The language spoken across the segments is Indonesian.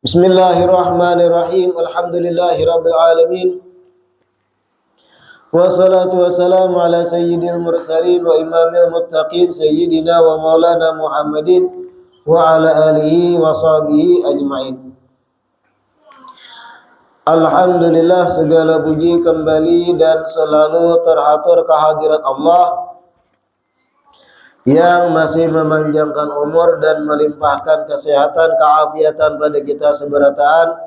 Bismillahirrahmanirrahim. Alhamdulillahirabbil alamin. Wassalatu wassalamu ala sayyidil mursalin wa imamil muttaqin sayyidina wa maulana Muhammadin wa ala alihi wa sahbihi ajmain. Alhamdulillah, segala puji kembali dan selalu teratur kehadirat Allah yang masih memanjangkan umur dan melimpahkan kesehatan, keafiatan pada kita seberataan,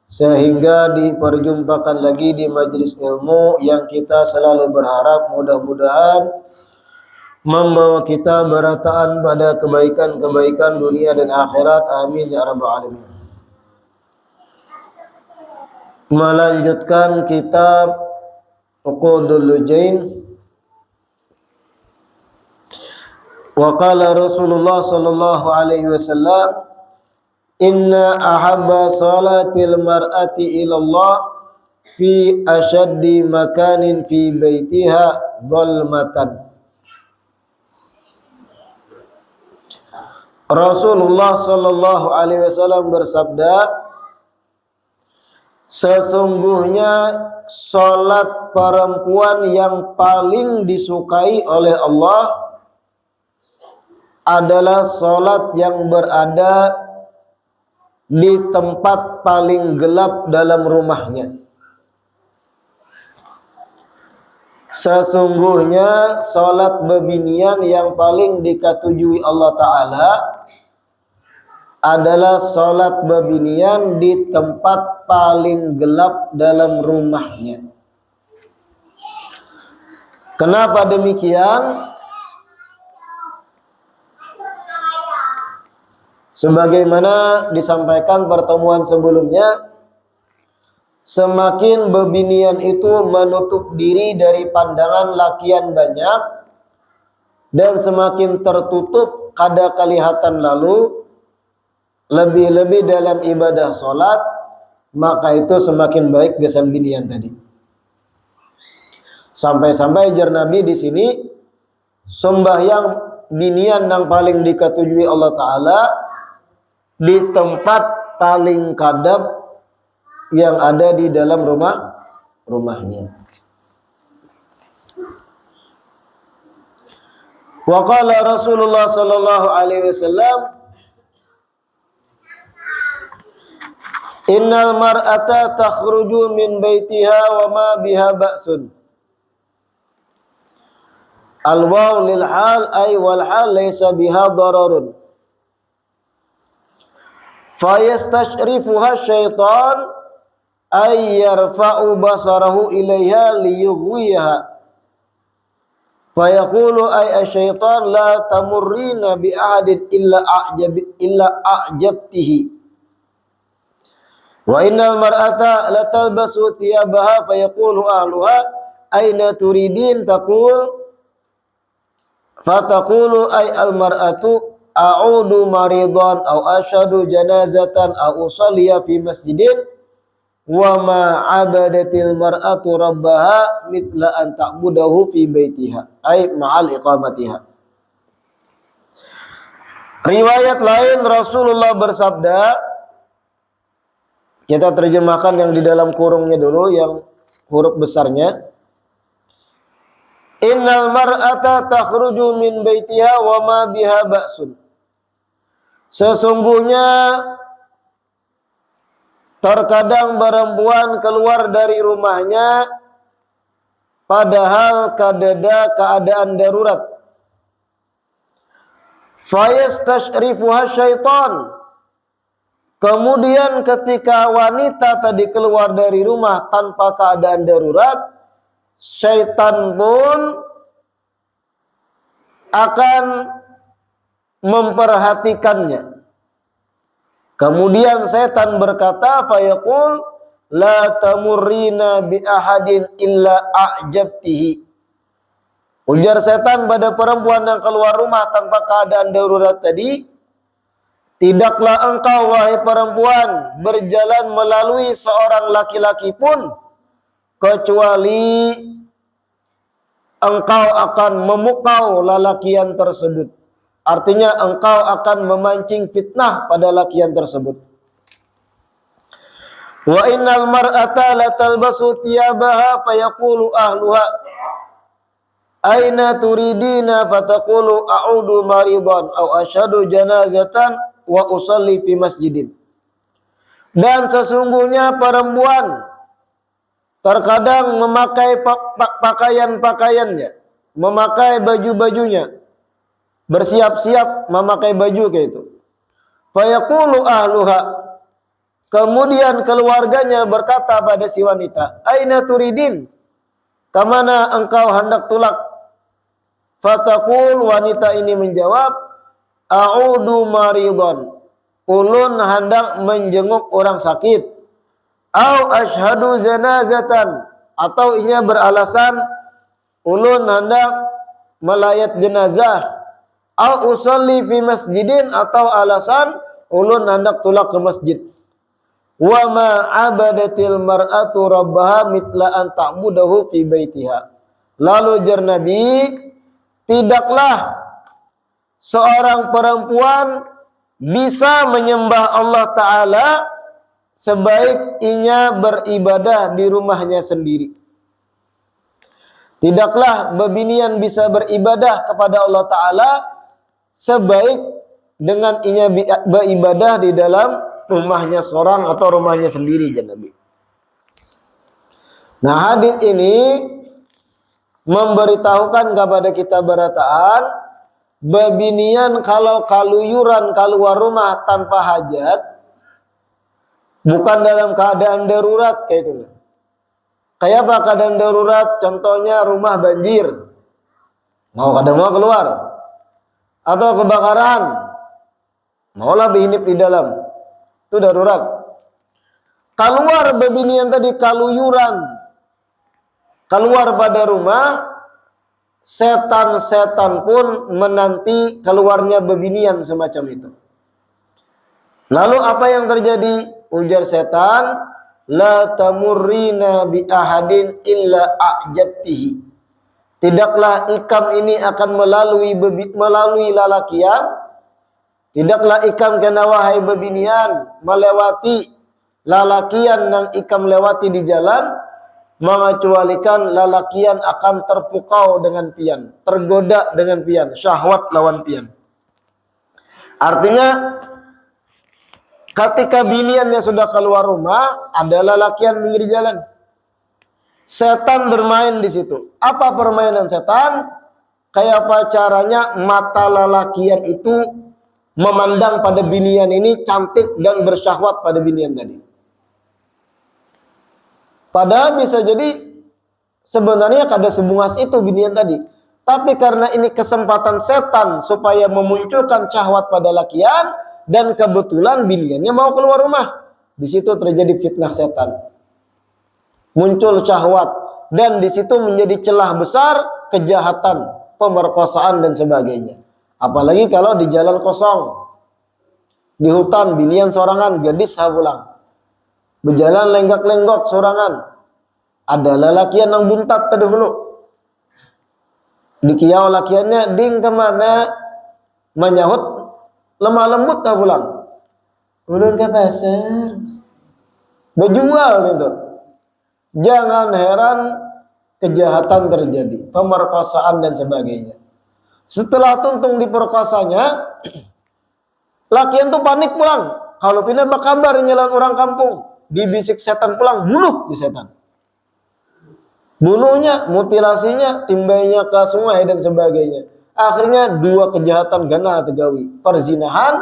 sehingga diperjumpakan lagi di majelis ilmu yang kita selalu berharap mudah-mudahan membawa kita berataan pada kebaikan-kebaikan dunia dan akhirat. Amin ya rabbal alamin. Melanjutkan kitab Uqudul Lujain. Wa qala Rasulullah sallallahu alaihi wasallam, inna ahabba salatil mar'ati ila Allah fi ashaddi makanin fi baitiha dhalmatan. Rasulullah sallallahu alaihi wasallam bersabda, sesungguhnya salat perempuan yang paling disukai oleh Allah adalah salat yang berada di tempat paling gelap dalam rumahnya. Sesungguhnya salat bebinian yang paling dikatujui Allah Ta'ala adalah salat bebinian di tempat paling gelap dalam rumahnya. Kenapa demikian? Sebagaimana disampaikan pertemuan sebelumnya, semakin bebinian itu menutup diri dari pandangan lakian banyak dan semakin tertutup kada kelihatan lalu, lebih-lebih dalam ibadah sholat, maka itu semakin baik gesan binian tadi. Sampai-sampai jar Nabi di sini, sembahyang binian yang paling dikatujui Allah Ta'ala di tempat paling kadap yang ada di dalam rumahnya. Wa qala Rasulullah sallallahu alaihi wasallam, innal mar'ata takhruju min baitiha wa ma biha ba'sun. Al-waw lil hal ay wal hal laysa biha dararun. Fayastashrifuha syaitan ay yarfa'u basarahu ilaiha liyughwiha. Fayaqulu ay asyaitan la tamurrina bi ahadin illa a'jabtihi. Wa innal mar'ata la talbasu thiyabaha fayaqulu ahluha aina turidin taqul fataqulu ay al mar'atu a'udu maridan au asyhadu janazatan au usalliya fi masjidin wa ma 'abadatil mar'atu rabbaha mithla an ta'budahu fi baitiha ay ma'al iqamatiha. Riwayat lain Rasulullah bersabda, kita terjemahkan yang di dalam kurungnya dulu, yang huruf besarnya. Innal mar'ata takhruju min baitiha wa ma biha ba'sun. Sesungguhnya terkadang perempuan keluar dari rumahnya padahal kadada keadaan darurat. Fayastashrifuha syaitan. Kemudian ketika wanita tadi keluar dari rumah tanpa keadaan darurat, syaitan pun akan memperhatikannya. Kemudian setan berkata, fayaqul la tamurrina bi ahadin illa a'jabtihi. Ujar setan pada perempuan yang keluar rumah tanpa keadaan darurat tadi, tidaklah engkau wahai perempuan berjalan melalui seorang laki-laki pun kecuali engkau akan memukau lelakian tersebut. Artinya engkau akan memancing fitnah pada lakian tersebut. Wa innal mar'ata la talbasu thiyabaha fayaqulu ahluha aina turidina fataqulu a'udu maridan aw asyhadu janazatan wa usalli fi masjidin. Dan sesungguhnya perempuan terkadang memakai pakaian-pakaiannya, memakai baju-bajunya, bersiap-siap memakai baju kayak itu. Fayaqulu ahluha, kemudian keluarganya berkata pada si wanita, aina turidin, kemana engkau hendak tulak? Fataqul, wanita ini menjawab, a'udu maridan, ulun hendak menjenguk orang sakit. Au asyhadu janazatan, atau inya beralasan ulun hendak melayat jenazah. Au usolli fi masjidin, atau alasan ulun hendak tulak ke masjid. Wa ma abadatil mar'atu rabbaha mitla an ta'budahu fi baitiha. Lalu jar Nabi, tidaklah seorang perempuan bisa menyembah Allah Ta'ala sebaik inya beribadah di rumahnya sendiri. Tidaklah bebinian bisa beribadah kepada Allah Ta'ala sebaik dengan inya beribadah di dalam rumahnya seorang atau rumahnya sendiri, ya Nabi. Nah, hadis ini memberitahukan kepada kita berataan, bebinian kalau kaluyuran keluar rumah tanpa hajat, bukan dalam keadaan darurat kayak itu. Kayak apa keadaan darurat? Contohnya rumah banjir, mau keluar, atau kebakaran, maulah berhinip di dalam, itu darurat. Keluar bebinian tadi kaluyuran, keluar pada rumah, setan-setan pun menanti keluarnya bebinian semacam itu. Lalu apa yang terjadi? Ujar setan, la tamurrina bi ahadin illa a'jabtihi. Tidaklah ikam ini akan melalui lalakian, tidaklah ikam kena wahai bebinian melewati lalakian yang ikam lewati di jalan, mengecualikan lalakian akan terpukau dengan pian, tergoda dengan pian, syahwat lawan pian. Artinya ketika biniannya sudah keluar rumah, ada lalakian pinggir jalan. Setan bermain di situ. Apa permainan setan? Kayak apa caranya mata lalakian itu memandang pada binian ini cantik dan bersyahwat pada binian tadi. Padahal bisa jadi sebenarnya kada sebungas itu binian tadi. Tapi karena ini kesempatan setan supaya memunculkan syahwat pada lakian, dan kebetulan biniannya mau keluar rumah, di situ terjadi fitnah setan, muncul syahwat, dan di situ menjadi celah besar kejahatan, pemerkosaan dan sebagainya. Apalagi kalau di jalan kosong, di hutan binian sorangan, gadis pulang, berjalan lenggak-lenggok sorangan, ada lelakian yang buntat tadi dulu, dikiau lakiannya, ding kemana, menyahut lemah lembut dah pulang, ulun ke pasar, berjual gitu. Jangan heran kejahatan terjadi, pemerkosaan dan sebagainya. Setelah tuntung diperkosanya, lakian tuh panik pulang. Kalau pindah bakabar nyelan orang kampung, dibisik setan pulang, bunuh di setan. Bunuhnya, mutilasinya, timbainya ke sungai dan sebagainya. Akhirnya dua kejahatan gana tegawi, perzinahan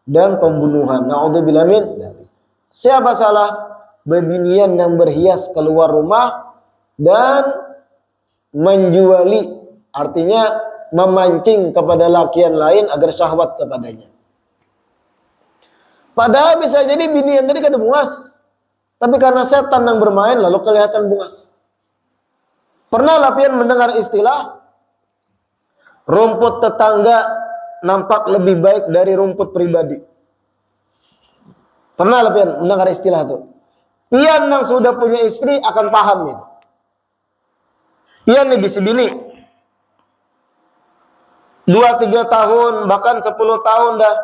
dan pembunuhan. Na'udzubillah min dzalik. Siapa salah? Bebinian yang berhias keluar rumah dan menjuali, artinya memancing kepada lakian lain agar syahwat kepadanya. Padahal bisa jadi binian tadi kada bungas, tapi karena setan yang bermain lalu kelihatan bungas. Pernah lapian mendengar istilah rumput tetangga nampak lebih baik dari rumput pribadi? Pernah lapian mendengar istilah itu? Pian yang sudah punya istri akan paham itu. Pian nih bisi bini 2-3 tahun bahkan 10 tahun dah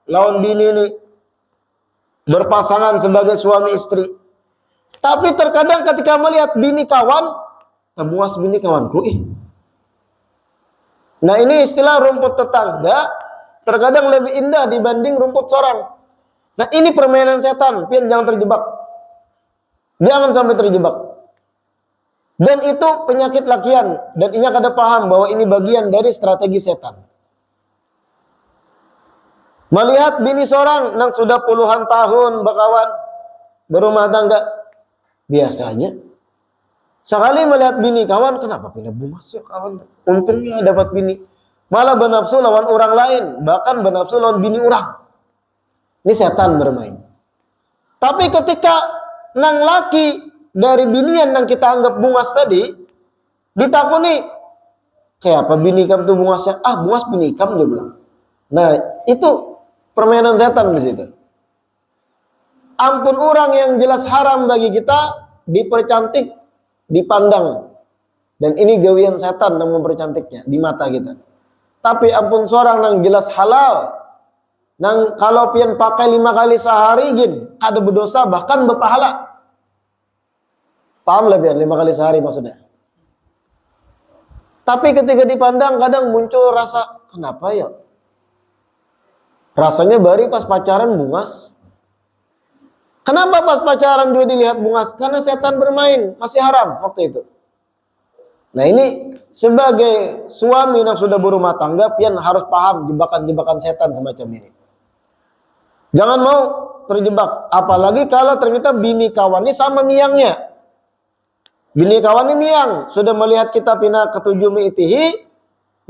lawan bini nih, berpasangan sebagai suami istri. Tapi terkadang ketika melihat bini kawan, muas bini kawanku. Nah ini istilah rumput tetangga, terkadang lebih indah dibanding rumput sorang. Nah ini permainan setan, pian jangan terjebak. Jangan sampai terjebak. Dan itu penyakit lakian. Dan ini kada paham bahwa ini bagian dari strategi setan. Melihat bini seorang yang sudah puluhan tahun berkawan, berumah tangga, biasa aja. Sekali melihat bini kawan, kenapa pindah bungas ya kawan? Untungnya dapat bini. Malah bernafsu lawan orang lain, bahkan bernafsu lawan bini orang. Ini setan bermain. Tapi ketika nang laki dari binian yang kita anggap bungas tadi, ditakuni, kayak apa bini kam tuh bungasnya? Bungas bini kam, dia bilang. Nah, itu permainan setan di situ. Ampun orang yang jelas haram bagi kita dipercantik, dipandang. Dan ini gawian setan yang mempercantiknya di mata kita. Tapi ampun seorang yang jelas halal, nang kalau pian pakai 5 kali sehari gin, ada berdosa bahkan berpahala. Paham lah pian 5 kali sehari maksudnya. Tapi ketika dipandang kadang muncul rasa, kenapa ya? Rasanya baru pas pacaran bungas. Kenapa pas pacaran juga dilihat bungas? Karena setan bermain, masih haram waktu itu. Nah ini sebagai suami yang sudah berumah tangga, pian harus paham jebakan-jebakan setan semacam ini. Jangan mau terjebak. Apalagi kalau ternyata bini kawan ini sama miangnya. Bini kawan ini miang. Sudah melihat kita pindah ketujuh mi'itihi.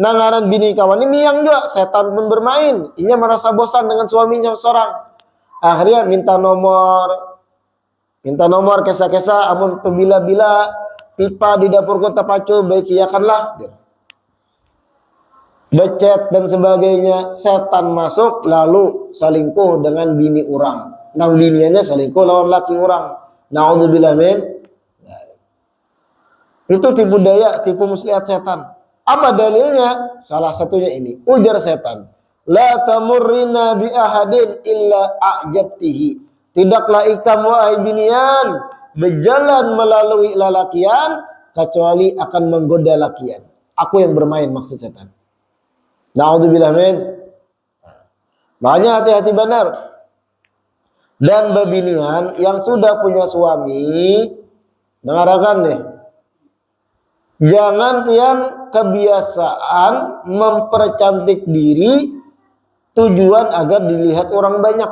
Nangaran bini kawan ini miang juga. Setan pun bermain. Inya merasa bosan dengan suaminya seorang. Akhirnya minta nomor kisah-kisah. Amun pebila-bila pipa di dapur kota pacul baik iyakanlah. Becet dan sebagainya. Setan masuk lalu selingkuh dengan bini orang. Nang biniannya selingkuh lawan laki orang. Na'udzubillah min. Itu tipu daya, tipu muslihat setan. Apa dalilnya? Salah satunya ini. Ujar setan. La tamurrina bi ahadin illa a'jabtihi. Tidaklah ikam wahai binian berjalan melalui lalakian kecuali akan menggoda lakian. Aku yang bermain maksud setan. Na'udzubillah min. Makanya hati-hati benar. Dan bebinian yang sudah punya suami, dengarkan nih. Jangan pian kebiasaan mempercantik diri tujuan agar dilihat orang banyak.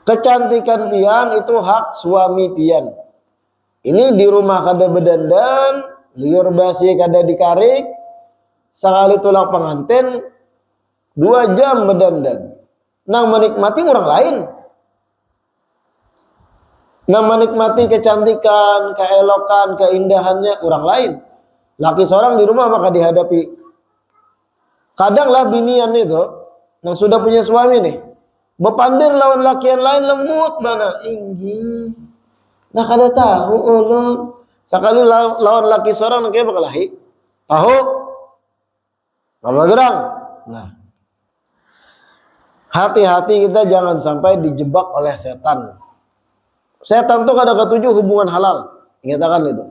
Kecantikan pian itu hak suami pian. Ini di rumah kada bedandan, liur basi kada dikarik, sekali tulang pengantin 2 jam bedandan. Nang menikmati orang lain. Nang menikmati kecantikan, keelokan, keindahannya orang lain. Laki seorang di rumah maka dihadapi. Kadanglah binian itu, yang sudah punya suami nih, berpandang lawan laki yang lain lembut mana, inggi. Nah kada tahu ulun. Sekali lawan laki seorang kayak bakal lahi. Tahu? Mama gerang. Nah. Hati-hati kita jangan sampai dijebak oleh setan. Setan tuh kada ketujuh hubungan halal. Ingatkan itu.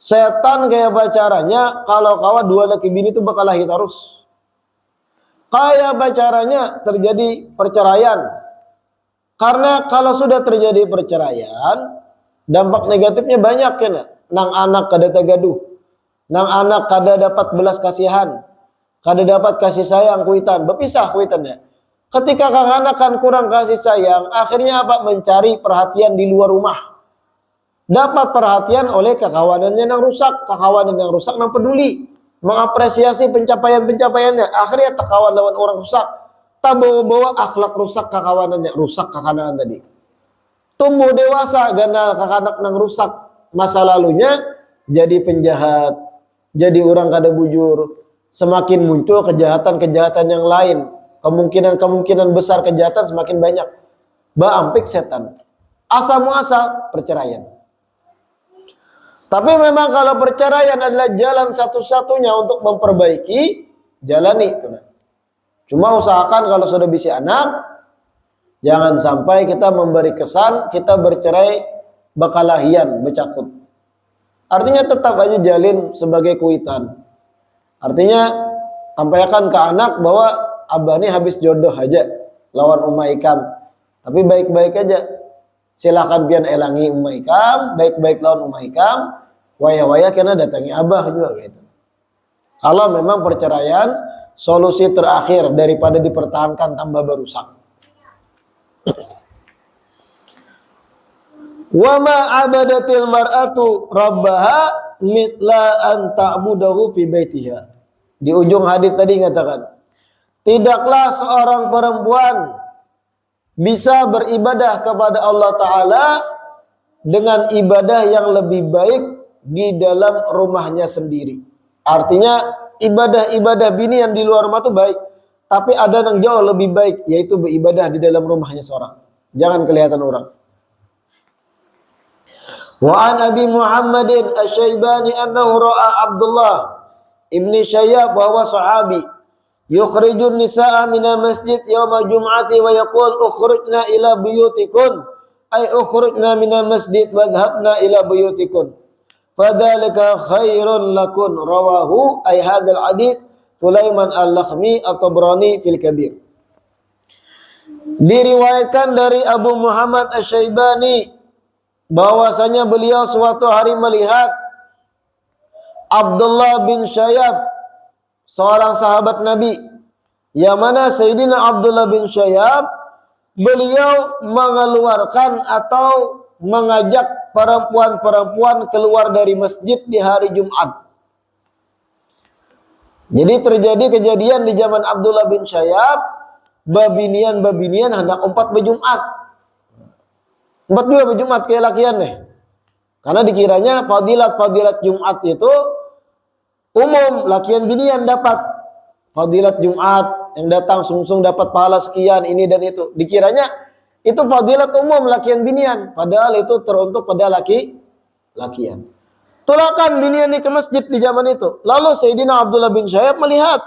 Setan kayak caranya kalau kawan 2 laki bini itu bakal lahir terus. Kayak caranya terjadi perceraian. Karena kalau sudah terjadi perceraian, dampak negatifnya banyak kan. Nang anak kada tagaduh. Nang anak kada dapat belas kasihan. Kada dapat kasih sayang kuitan. Berpisah kuitannya. Ketika anak kan kurang kasih sayang, akhirnya apa? Mencari perhatian di luar rumah. Dapat perhatian oleh kekawanannya yang rusak. Kekawanan yang rusak yang peduli. Mengapresiasi pencapaian-pencapaiannya. Akhirnya terkawan lawan orang rusak. Tak bawa-bawa akhlak rusak kekawanannya. Rusak kekanan tadi. Tumbuh dewasa karena kekanak yang rusak masa lalunya. Jadi penjahat. Jadi orang kada bujur. Semakin muncul kejahatan-kejahatan yang lain. Kemungkinan besar kejahatan semakin banyak. Baampik setan. Asa muasa perceraian. Tapi memang kalau perceraian adalah jalan satu-satunya untuk memperbaiki, jalani. Cuma usahakan kalau sudah bisa anak, jangan sampai kita memberi kesan kita bercerai bakalahian, becakut. Artinya tetap aja jalin sebagai kuitan. Artinya sampaikan ke anak bahwa abah ini habis jodoh aja lawan Umma Ikam. Tapi baik-baik aja. Silahkan pian elangi Umma Ikam, baik-baik lawan Umma Ikam, waya-waya kena datangi abah juga gitu. Kalau memang perceraian solusi terakhir daripada dipertahankan tambah berusak. Wa ma abadatil mar'atu rabbaha mitla an ta'budahu fi baitiha. Di ujung hadis tadi mengatakan, tidaklah seorang perempuan bisa beribadah kepada Allah Ta'ala dengan ibadah yang lebih baik di dalam rumahnya sendiri. Artinya ibadah-ibadah bini yang di luar rumah itu baik, tapi ada yang jauh lebih baik, yaitu beribadah di dalam rumahnya seorang. Jangan kelihatan orang. Wa an Abi Muhammadin Asy-Syaibani annahu ra'a Abdullah ibni Syayyab bahwa sahabi yukhrijun nisaa minal masjid yauma jum'ati wa yaqul ukhrujna ila buyutikun ay ukhrujna minal masjid wa dhabna ila buyutikun fadzalika khairun lakun rawahu ay hadzal hadits Sulaiman al-Lakhmi at-Tabrani fil Kabir. Diriwayatkan dari Abu Muhammad Asy-Syaibani bahwasanya beliau suatu hari melihat Abdullah bin Syayyab, seorang sahabat Nabi, yang mana Sayyidina Abdullah bin Syayyab beliau mengeluarkan atau mengajak perempuan-perempuan keluar dari masjid di hari Jumat. Jadi terjadi kejadian di zaman Abdullah bin Syayyab, babinian-babinian hendak umpat berjumat. Umpat juga berjumat kayak lakian deh. Karena dikiranya fadilat Jumat itu umum, lakian binian dapat fadilat Jumat, yang datang sungsung dapat pahala sekian, ini dan itu. Dikiranya itu fadilat umum lakian binian, padahal itu teruntuk pada lakian. Tulakan binian ke masjid di zaman itu. Lalu Sayyidina Abdullah bin Syayyab melihat.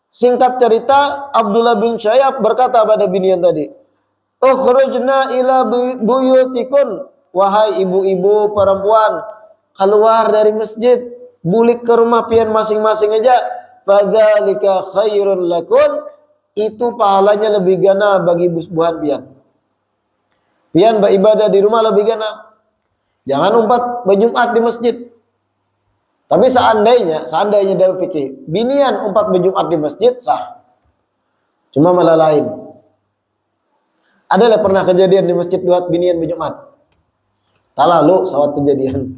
Singkat cerita, Abdullah bin Syayyab berkata pada binian tadi, ukhrujna ila buyutikun, wahai ibu-ibu perempuan, keluar dari masjid, bulik ke rumah pian masing-masing aja. Fadzalika khairun lakun, itu pahalanya lebih gana bagi buhan pian. Pian beribadah di rumah lebih gana. Jangan umpat berjumat di masjid. Tapi seandainya dalam fikih, binian umpat berjumat di masjid sah. Cuma malah lain. Adalah pernah kejadian di masjid buat binian berjumat. Tak lalu sawat kejadian.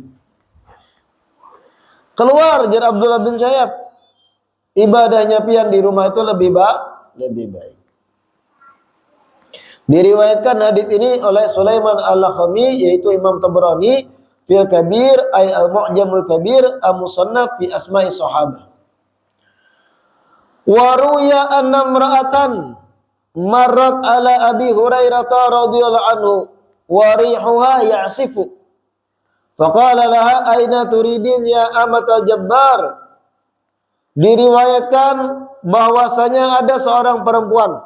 Keluar jar Abdullah bin Syayyab. Ibadahnya pian di rumah itu lebih baik. Diriwayatkan hadits ini oleh Sulaiman al-Lakhmi, yaitu Imam Tabrani fil Kabir ay al-Mu'jamul Kabir al-Musannaf fi asma'i sahabah. Wa ruya anna imra'atan marrat ala Abi Hurairah radhiyallahu anhu wa rihuha ya'sifu. Faqala laha aina turidin ya amatal jabbar. Diriwayatkan bahwasanya ada seorang perempuan,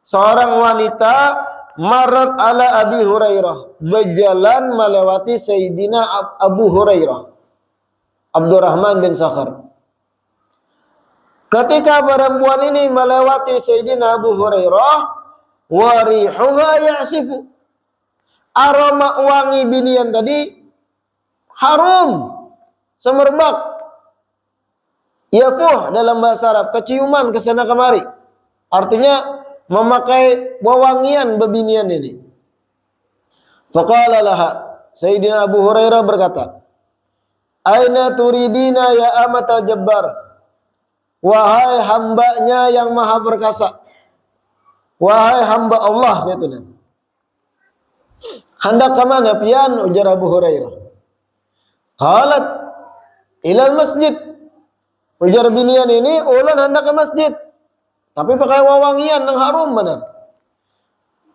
seorang wanita marrat ala Abi Hurairah, berjalan melewati Sayyidina Abu Hurairah, Abdurrahman bin Sakhar. Ketika perempuan ini melewati Sayyidina Abu Hurairah, warihuha ya'sifu, aroma wangi binian tadi harum, semerbak. Yafuh dalam bahasa Arab, keciuman kesana kemari. Artinya memakai wewangian bebinian ini. Faqala laha, Sayyidina Abu Hurairah berkata, aina turidina ya amatal jabbar, wahai hambanya yang maha perkasa, wahai hamba Allah, katanya. Hendak ke mana pian, ujar Abu Hurairah. Qalat ilal masjid, ujar binian ini, ulan hendak ke masjid, tapi pakai wewangian yang harum benar.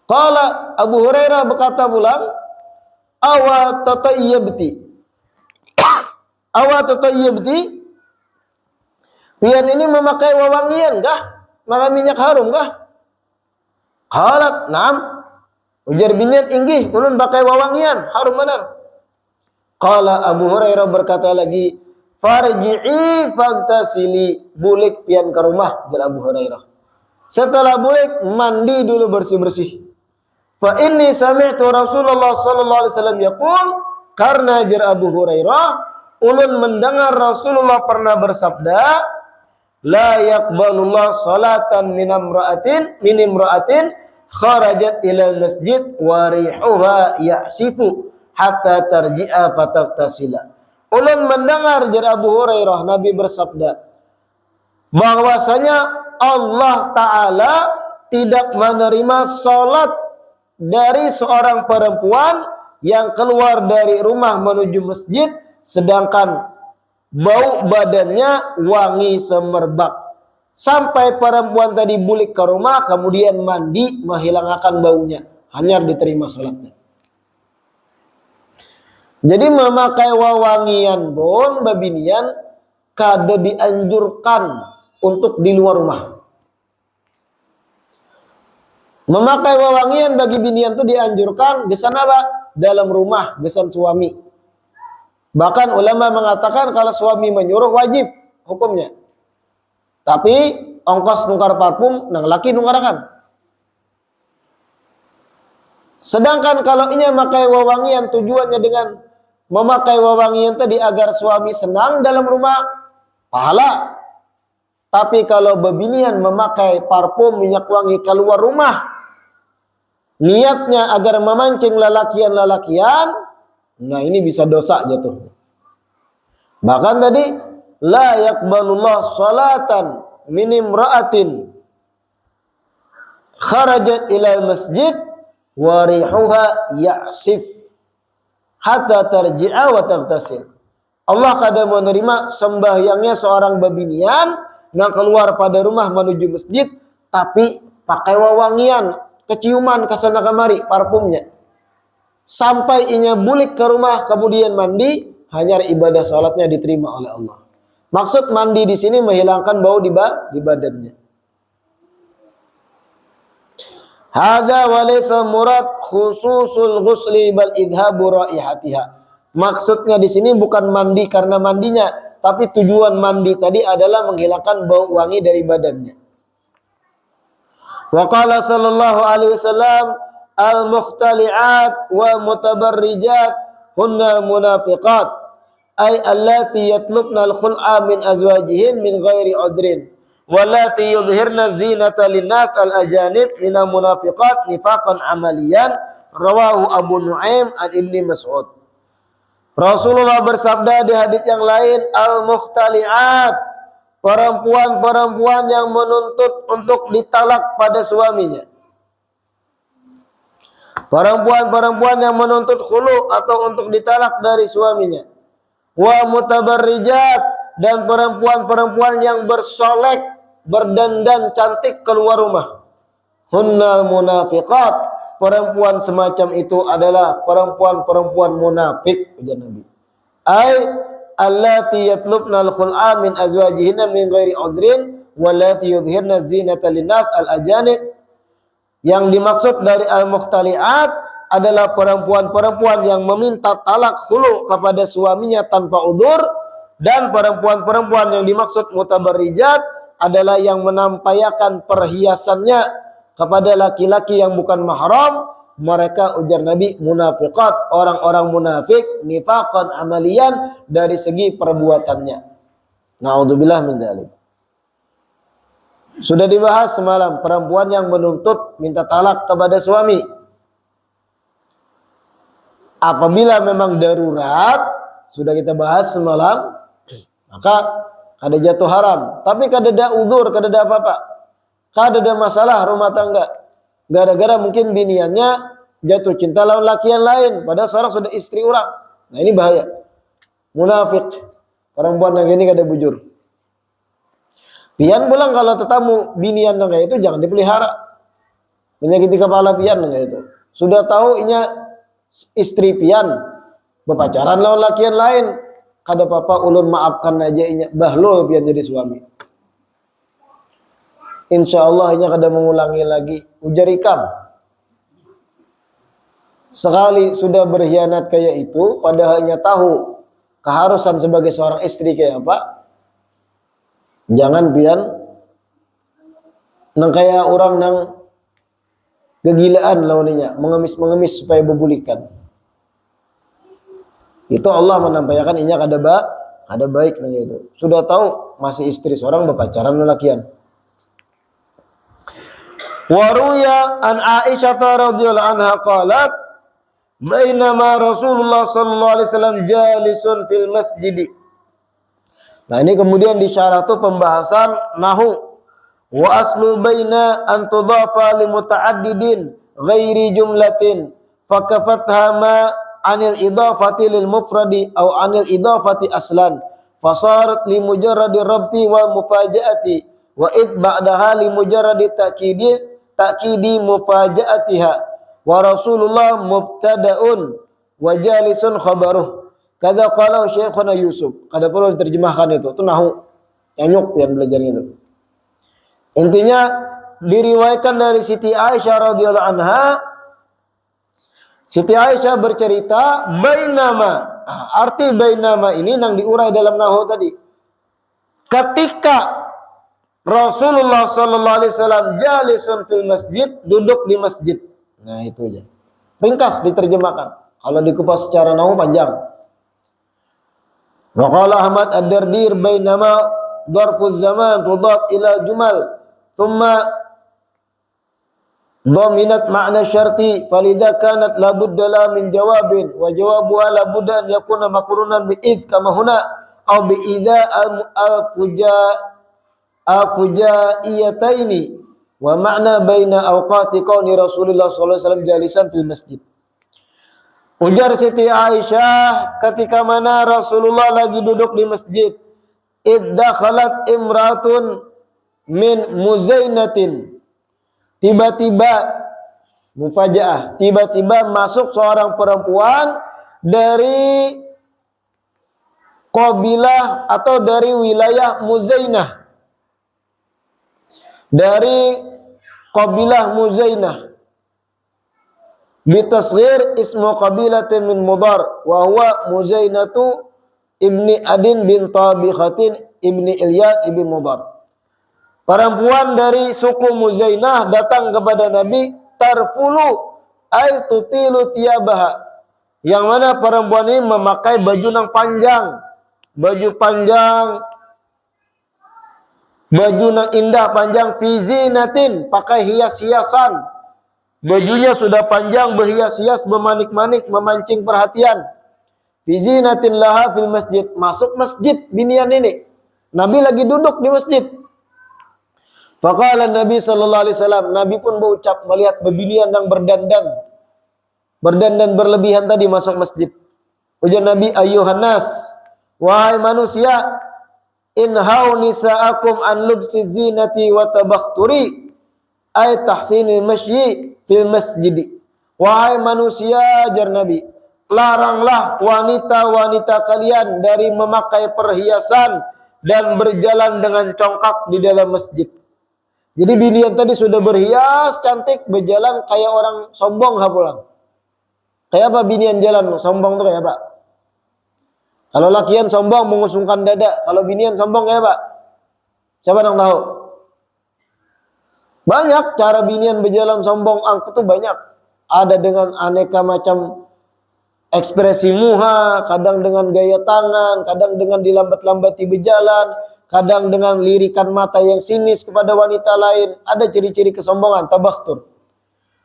Qala Abu Hurairah berkata pulang, awa tatayyabti, awa tatayyabti, pian ini memakai wewangian kah? maka minyak harum kah? Qalat na'am. Ujar binian inggih ulun pakai wawangian harum benar. Qala Abu Hurairah berkata lagi, farji'i fagtasili, bulik pian ke rumah, jar Abu Hurairah. Setelah bulik mandi dulu bersih-bersih. Fa inni sami'tu Rasulullah sallallahu alaihi wasallam yaqul, karena jar Abu Hurairah ulun mendengar Rasulullah pernah bersabda, la yaqbalullah salatan min imra'atin kharajat ila masjid wa rihuha ya'sifu hatta tarji'a fataktasila. Ulun mendengar jar Abu Hurairah Nabi bersabda bahwasanya Allah Ta'ala tidak menerima salat dari seorang perempuan yang keluar dari rumah menuju masjid sedangkan bau badannya wangi semerbak. Sampai perempuan tadi bulik ke rumah kemudian mandi menghilangkan baunya, hanya diterima salatnya. Jadi memakai wawangian pun babinian kada dianjurkan untuk di luar rumah. Memakai wawangian bagi binian itu dianjurkan gesan apa? Dalam rumah, gesan suami. Bahkan ulama mengatakan kalau suami menyuruh wajib hukumnya. Tapi ongkos nukar parfum nang laki nukarakan. Sedangkan kalau inya memakai wawangian tujuannya dengan memakai wawangian tadi agar suami senang dalam rumah, pahala. Tapi kalau bebinian memakai parfum minyak wangi keluar rumah, niatnya agar memancing lalakian-lalakian, nah ini bisa dosa jatuh. Bahkan tadi la yaqbalullah salatan min imra'atin kharajat ila masjid wa rihuha ya'sif hatta tarji'a wa taghtasil. Allah kada menerima sembahyangnya seorang babinian yang keluar pada rumah menuju masjid tapi pakai wawangian, keciuman kesana kemari parfumnya. Sampai inya bulik ke rumah kemudian mandi, hanya ibadah salatnya diterima oleh Allah. Maksud mandi di sini menghilangkan bau di badannya. Hadza wa laysa murad khususul ghusli bal idhabu raihatiha. Maksudnya di sini bukan mandi karena mandinya, tapi tujuan mandi tadi adalah menghilangkan bau wangi dari badannya. Wa qala sallallahu alaihi wasallam al-mukhtali'at wa mutabarrijat hunna munafiqat ay allati yatlubna al-khul'a min azwajihin min ghairi udrin wallati yudhhirna zinata linnas al-ajanib mina munafiqat nifaqan amaliyan, rawahu Abu Nuaim an Ibni Mas'ud. Rasulullah bersabda di hadis yang lain, al-mukhtali'at, perempuan-perempuan yang menuntut untuk ditalak pada suaminya. Perempuan-perempuan yang menuntut khulu atau untuk ditalak dari suaminya. Wa mutabarrijat, dan perempuan-perempuan yang bersolek, berdandan cantik keluar rumah. Hunna munafiqat, perempuan semacam itu adalah perempuan-perempuan munafik, ujar Nabi. Ay allati yatlubna al-khul'a min azwajihinna min ghairi udhrin wallati yudhhirna zinata linnas al-ajanib. Yang dimaksud dari al-mukhtali'at adalah perempuan-perempuan yang meminta talak khulu kepada suaminya tanpa udzur, dan perempuan-perempuan yang dimaksud mutabarrijat adalah yang menampakkan perhiasannya kepada laki-laki yang bukan mahram. Mereka, ujar Nabi, munafiqat, orang-orang munafik, nifaqan amalian, dari segi perbuatannya. Na'udzubillah min dzalik. Sudah dibahas semalam perempuan yang menuntut minta talak kepada suami. Apabila memang darurat, sudah kita bahas semalam, maka kada jatuh haram. Tapi kada ada udzur, kada ada apa-apa. Kada ada masalah rumah tangga. Gara-gara mungkin biniannya jatuh cinta lawan laki yang lain, padahal seorang sudah istri orang. Nah ini bahaya. Munafik. Perempuan yang ini kada bujur. Pian pulang kalau tetamu binian yang kayak itu jangan dipelihara. Menyakiti kepala pian yang kayak itu. Sudah tahu inya istri pian berpacaran lawan laki yang lain, kada apa-apa ulun maafkan aja inya. Bahlul pian jadi suami. Insya Allah hanya kada mengulangi lagi. Ujar Ikam. Sekali sudah berkhianat kayak itu, padahal hanya tahu keharusan sebagai seorang istri kayak apa, jangan pian nang kayak orang nang kegilaan lawannya, mengemis supaya bebulikan. Itu Allah menampakkan inya kada baik nang itu. Sudah tahu masih istri seorang berpacaran lelakian. Waruya an Aisyah radhiyallahu anha qalat bainama Rasulullah sallallahu alaihi wasallam jalisun fil masjid. Nah, ini kemudian disyarah tuh pembahasan nahu wa aslu baina an tudhafa li muta'addidin ghairi jumlatin fakafatha ma anil idafati lil mufradi aw anil idafati aslan fasarat li mujarradi rabti wal mufajaati wa id ba'daha li mujarradi ta'kidi mufajaatiha wa Rasulullah mubtada'un wa jalisun khabaruh. Kada qala Syekhuna Yusuf. Kada perlu diterjemahkan itu. Itu nahu yang nyuk yang belajar itu. Intinya diriwayatkan dari Siti Aisyah radhiyallahu anha. Siti Aisyah bercerita bainama. Arti bainama ini yang diurai dalam nahu tadi. Ketika Rasulullah sallallahu alaihi wasallam jalisun fil masjid, duduk di masjid. Nah, itu aja. Ringkas diterjemahkan. Kalau dikupas secara nahu panjang. Wa qala Ahmad ad-Dardir bainama dharfuz zaman tudaf ila jumal thumma dominat ma'na syarti falidha kanat labudda la min jawabin wa jawabuha labudda an yakuna maqrunan bi id kama huna aw bi idza al-fujaiyataini wa ma'na baina awqati qauni Rasulullah sallallahu alaihi wasallam jalisan fil masjid. Ujar Siti Aisyah ketika mana Rasulullah lagi duduk di masjid, iddakhalat imratun min Muzainatin. Tiba-tiba mufajaah, tiba-tiba masuk seorang perempuan dari qabilah atau dari wilayah Muzainah. Dari qabilah Muzainah. Bitasghir ismu qabilatin min Mudar wa huwa Muzainatu ibni Adin bin Tabikhatin ibni Ilyas ibn Mudar. Perempuan dari suku Muzainah datang kepada Nabi tarfulu ay tutilu thiyabaha. Yang mana perempuan ini memakai baju yang panjang. Baju panjang, baju yang indah panjang, fi zinatin, pakai hias-hiasan. Bajunya sudah panjang, berhias-hias, bermanik-manik, memancing perhatian. Fi zinatin laha fil masjid. Masuk masjid binian ini. Nabi lagi duduk di masjid. Faqala Nabi sallallahu alaihi wasallam, Nabi pun berucap melihat bebinian yang berdandan. Berdandan berlebihan tadi masuk masjid. Ujar Nabi, ayyuhan nas, wahai manusia, inhau nisaakum an lubsi zinati wa tabakhturi ay tahsinil masyi fil masjid. Wahai manusia, ajar Nabi, laranglah wanita-wanita kalian dari memakai perhiasan dan berjalan dengan congkak di dalam masjid. Jadi binian tadi sudah berhias, cantik, berjalan kayak orang sombong pulang. Kayak apa binian jalan sombong tuh kayak apa? Kalau lakian sombong mengusungkan dada, kalau binian sombong kayak apa? Siapa yang tahu? Banyak cara binian berjalan sombong angkut tuh banyak. Ada dengan aneka macam ekspresi muha, kadang dengan gaya tangan, kadang dengan dilambat-lambati berjalan, kadang dengan lirikan mata yang sinis kepada wanita lain. Ada ciri-ciri kesombongan, tabakhtur.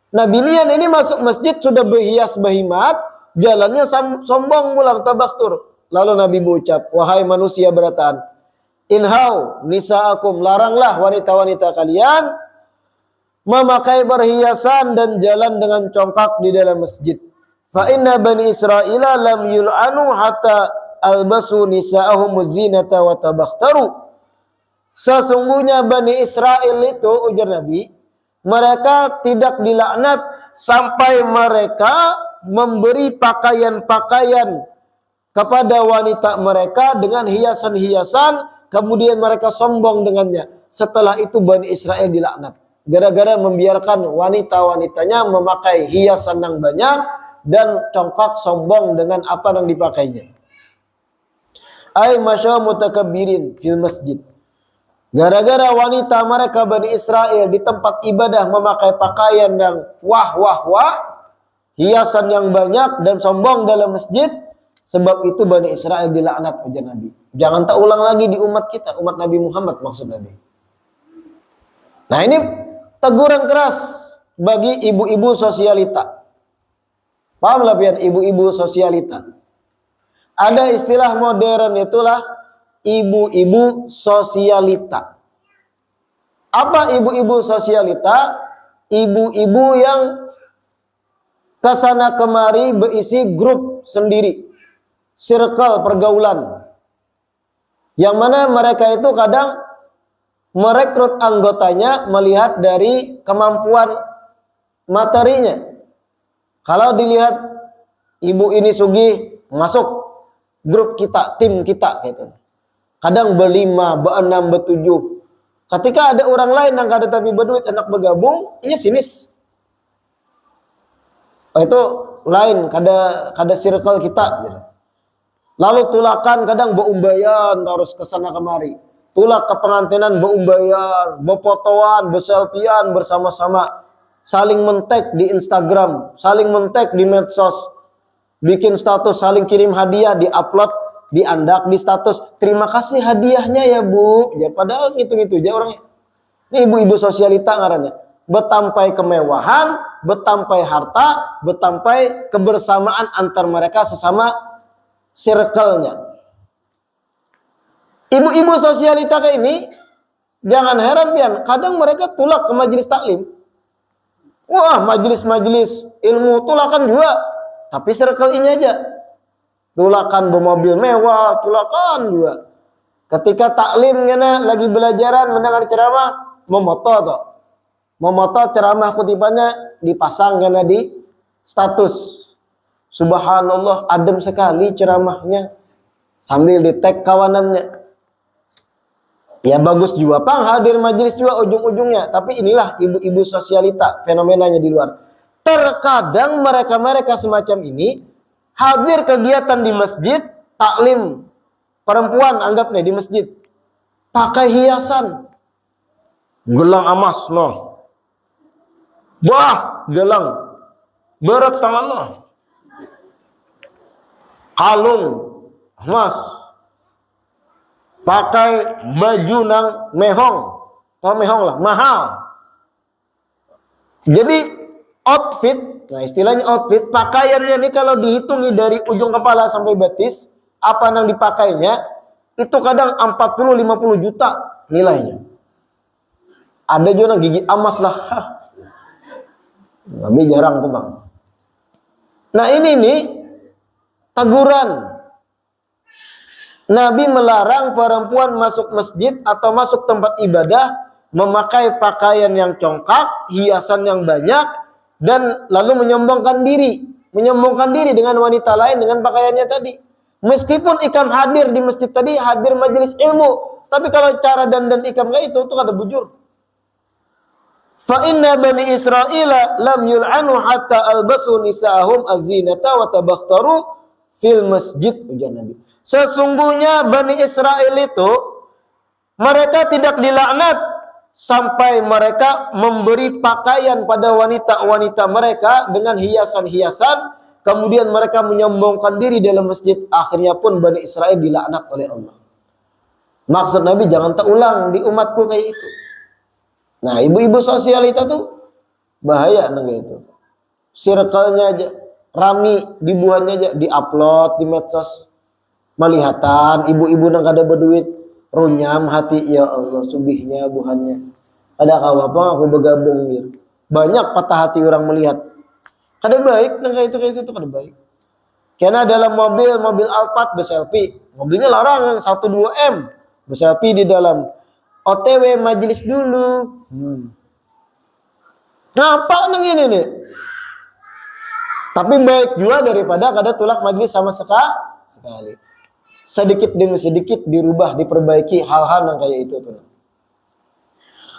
Nah, binian ini masuk masjid sudah berhias berhimat, jalannya sombong pulang, tabakhtur. Lalu Nabi berucap, wahai manusia berataan, inhau nisaakum, laranglah wanita-wanita kalian memakai perhiasan dan jalan dengan congkak di dalam masjid. Fa inna bani Israila lam yul'anu hatta albasu nisa'ahum zinata wa tabakhtaru. Sesungguhnya Bani Israel itu, ujar Nabi, mereka tidak dilaknat sampai mereka memberi pakaian-pakaian kepada wanita mereka dengan hiasan-hiasan kemudian mereka sombong dengannya. Setelah itu Bani Israel dilaknat. Gara-gara membiarkan wanita-wanitanya memakai hiasan yang banyak dan congkak sombong dengan apa yang dipakainya. Ay masya mutakabbirin fil masjid. Gara-gara wanita mereka Bani Israel di tempat ibadah memakai pakaian yang hiasan yang banyak dan sombong dalam masjid, sebab itu Bani Israel dilaknat oleh Nabi. Jangan tak ulang lagi di umat kita, umat Nabi Muhammad maksud Nabi. Nah ini teguran keras bagi ibu-ibu sosialita. Pahamlah pian ibu-ibu sosialita. Ada istilah modern itulah ibu-ibu sosialita. Apa ibu-ibu sosialita? Ibu-ibu yang kesana kemari berisi grup sendiri, circle pergaulan, yang mana mereka itu kadang merekrut anggotanya melihat dari kemampuan materinya. Kalau dilihat ibu ini sugih, masuk grup kita, tim kita gitu. Kadang berlima, berenam, bertujuh. Ketika ada orang lain yang kada tapi berduit hendak bergabung, ini sinis. Itu lain, kada circle kita gitu. Lalu tulakan kadang beumbayan terus ke sana kemari. Tulak ke pengantinan beumbayan, befotoan, berselfian bersama-sama. Saling men-tag di Instagram, saling men-tag di medsos. Bikin status, saling kirim hadiah, di-upload, diandak di status. Terima kasih hadiahnya ya Bu. Ya padahal gitu-gitu aja orangnya. Ini ibu-ibu sosialita ngarannya. Betampai kemewahan, betampai harta, betampai kebersamaan antar mereka sesama circle-nya. Ibu-ibu sosialita kayak ini, jangan heran pian, kadang mereka tulak ke majelis taklim. Wah, majelis-majelis ilmu tulakan juga, tapi circle ini aja. Tulakan bermobil mewah, tulakan juga. Ketika taklim ngana lagi belajaran mendengar ceramah, memoto toh. Memoto ceramah kutipannya dipasang ngana di status. Subhanallah, adem sekali ceramahnya. Sambil di-tag kawanannya. Ya bagus juga, Pang, hadir majelis juga ujung-ujungnya. Tapi inilah ibu-ibu sosialita, fenomenanya di luar. Terkadang mereka-mereka semacam ini hadir kegiatan di masjid, taklim perempuan anggapnya di masjid, pakai hiasan, gelang emas noh, gelang berat tangan noh, kalung emas, pakai baju nang mehong, tau mehong lah, mahal. Jadi outfit, nah istilahnya outfit, pakaiannya ini kalau dihitungi dari ujung kepala sampai betis, apa yang dipakainya, itu kadang 40-50 juta nilainya. Ada juga yang gigi emas lah. Tapi jarang tuh Bang. Nah ini nih, teguran. Nabi melarang perempuan masuk masjid atau masuk tempat ibadah memakai pakaian yang congkak, hiasan yang banyak, dan lalu menyombongkan diri dengan wanita lain dengan pakaiannya tadi. Meskipun ikam hadir di masjid tadi, hadir majelis ilmu, tapi kalau cara dandan ikam kayak itu kada bujur. Fa inna bani Israila lam yul'anu hatta albasu nisa'ahum az-zinata wa tabakhtaru fil masjid, ujar Nabi. Sesungguhnya Bani Israel itu mereka tidak dilaknat sampai mereka memberi pakaian pada wanita-wanita mereka dengan hiasan-hiasan, kemudian mereka menyombongkan diri dalam masjid. Akhirnya pun Bani Israel dilaknat oleh Allah. Maksud Nabi jangan terulang di umatku kayak itu. Nah, ibu-ibu sosialita tuh bahaya kayak itu. Circle-nya aja rami, dibuatnya aja, di-upload di medsos. Melihatan ibu-ibu yang kada berduit, runyam hati, ya Allah subihnya buhannya. Ada apa aku bergabung gitu. Banyak patah hati orang melihat. Kada baik nang kayak itu kada baik. Karena dalam mobil Alphard berselfie, mobilnya larang 1-2 M, berselfie di dalam. OTW majelis dulu. Ngapa nang ini nih? Tapi baik juga daripada kada tulak majelis sama sekali. sedikit demi sedikit dirubah, diperbaiki hal-hal yang kayak itu tuh.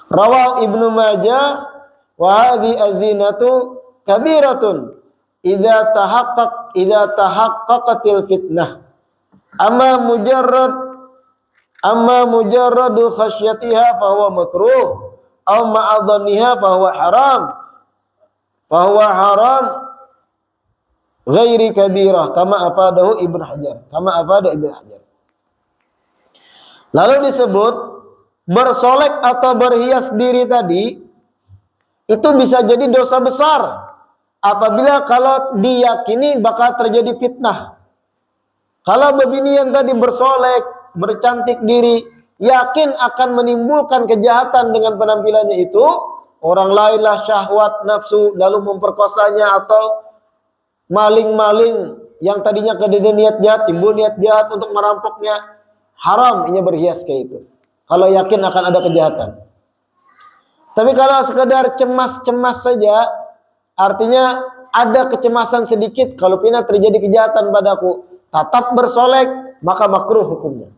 Rawah Ibnu Majah wa hadhi azinatu kabiratun idza tahaqqaqatil fitnah amma mujarradu khasyatiha fa huwa makruh aw ma'adhanniha fa huwa haram ghairi kabirah kama afada Ibnu Hajar. Lalu disebut bersolek atau berhias diri tadi itu bisa jadi dosa besar apabila kalau diyakini bakal terjadi fitnah. Kalau begini yang tadi bersolek, bercantik diri, yakin akan menimbulkan kejahatan dengan penampilannya itu, orang lainlah syahwat nafsu lalu memperkosanya, atau maling-maling yang tadinya kedede niat jahat, timbul niat jahat untuk merampoknya, haram ini berhias kayak itu. Kalau yakin akan ada kejahatan. Tapi kalau sekedar cemas-cemas saja, artinya ada kecemasan sedikit kalau pina terjadi kejahatan padaku, tetap bersolek, maka makruh hukumnya.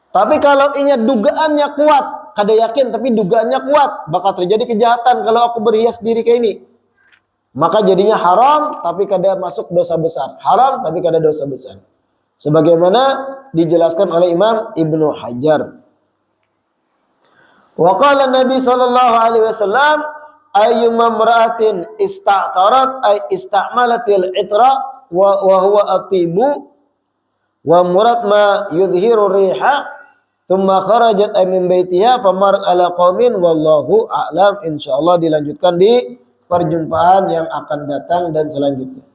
Tapi kalau ini dugaannya kuat, kada yakin tapi dugaannya kuat, bakal terjadi kejahatan kalau aku berhias diri kayak ini, maka jadinya haram tapi kada masuk dosa besar. Haram tapi kada dosa besar. Sebagaimana dijelaskan oleh Imam Ibnu Hajar. Wa qala Nabi sallallahu alaihi wasallam ayyuma imra'atin ista'tarat ay istamalatil itra wa huwa atibu wa murad ma yudhiru riha thumma kharajat min baitiha famar ala qaumin wallahu a'lam. Insyaallah dilanjutkan di perjumpaan yang akan datang dan selanjutnya.